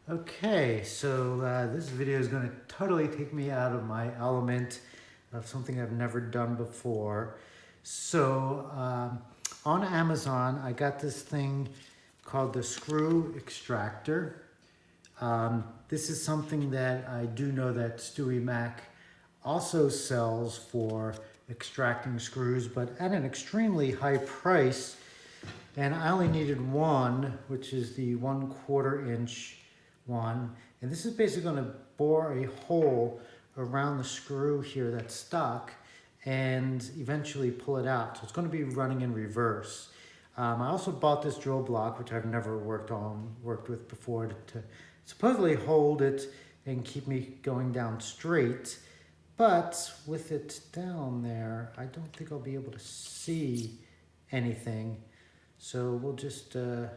Okay, so this video is going to totally take me out of my element of something I've never done before. So on Amazon, I got this thing called the Screw Extractor. This is something that I do know that Stewie Mac also sells for extracting screws, but at an extremely high price. And I only needed one, which is the 1/4 inch one. And this is basically going to bore a hole around the screw here that's stuck and eventually pull it out. So it's going to be running in reverse. I also bought this drill block, which I've never worked with before, to supposedly hold it and keep me going down straight. But with it down there, I don't think I'll be able to see anything. So we'll just, I'm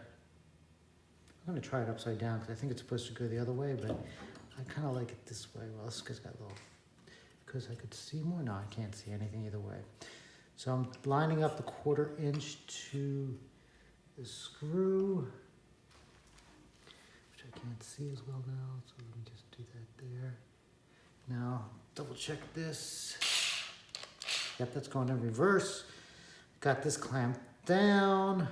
going to try it upside down because I think it's supposed to go the other way, but I kind of like it this way. Well, this guy's got a little, because I could see more. No, I can't see anything either way. So I'm lining up the 1/4 inch to the screw, which I can't see as well now. So let me just do that there. Now, double check this. Yep, that's going in reverse. Got this clamped down.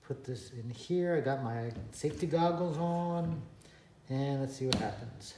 Put this in here. I got my safety goggles on. And let's see what happens.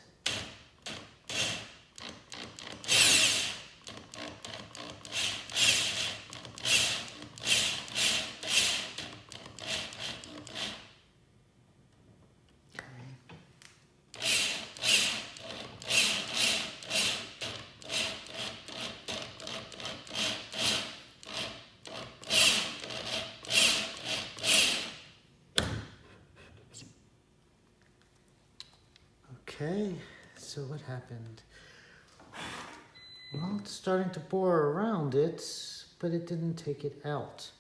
Okay, so what happened? Well, it's starting to bore around it, but it didn't take it out.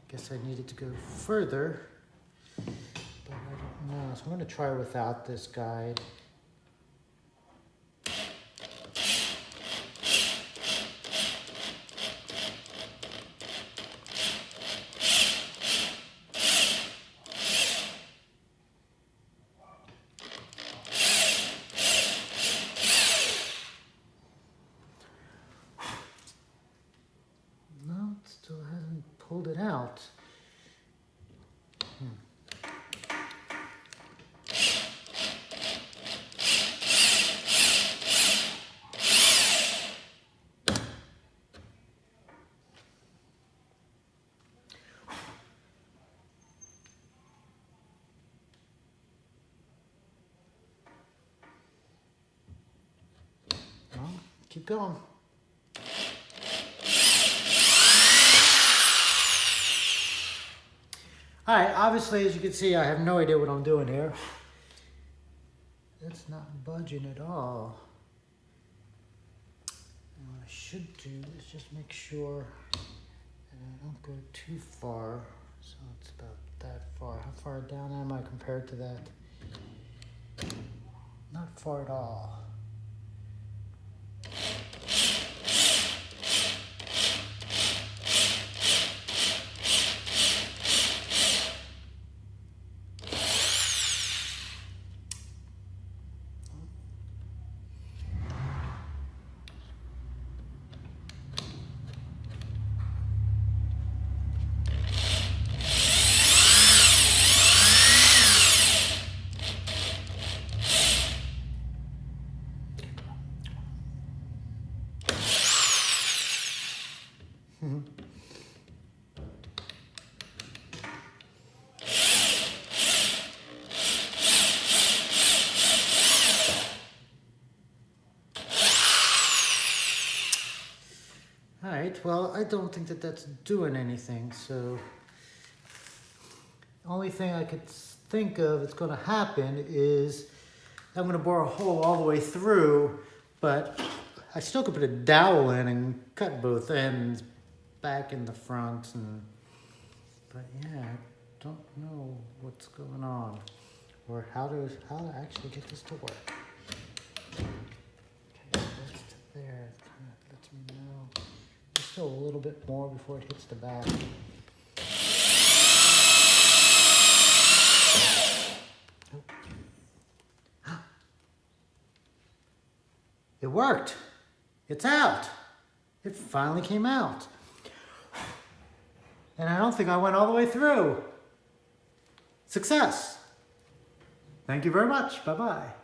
Guess I needed to go further, but I don't know. So I'm going to try without this guide. No, it still hasn't pulled it out. Well, keep going. All right, obviously, as you can see, I have no idea what I'm doing here. It's not budging at all. And what I should do is just make sure that I don't go too far. So it's about that far. How far down am I compared to that? Not far at all. All right, well, I don't think that that's doing anything, so the only thing I could think of that's going to happen is I'm going to bore a hole all the way through, but I still could put a dowel in and cut both ends back in the front, but yeah, I don't know what's going on or how to actually get this to work. Okay, that's to there. It kind of lets me know. There's still a little bit more before it hits the back. It worked. It's out. It finally came out. And I don't think I went all the way through. Success. Thank you very much. Bye-bye.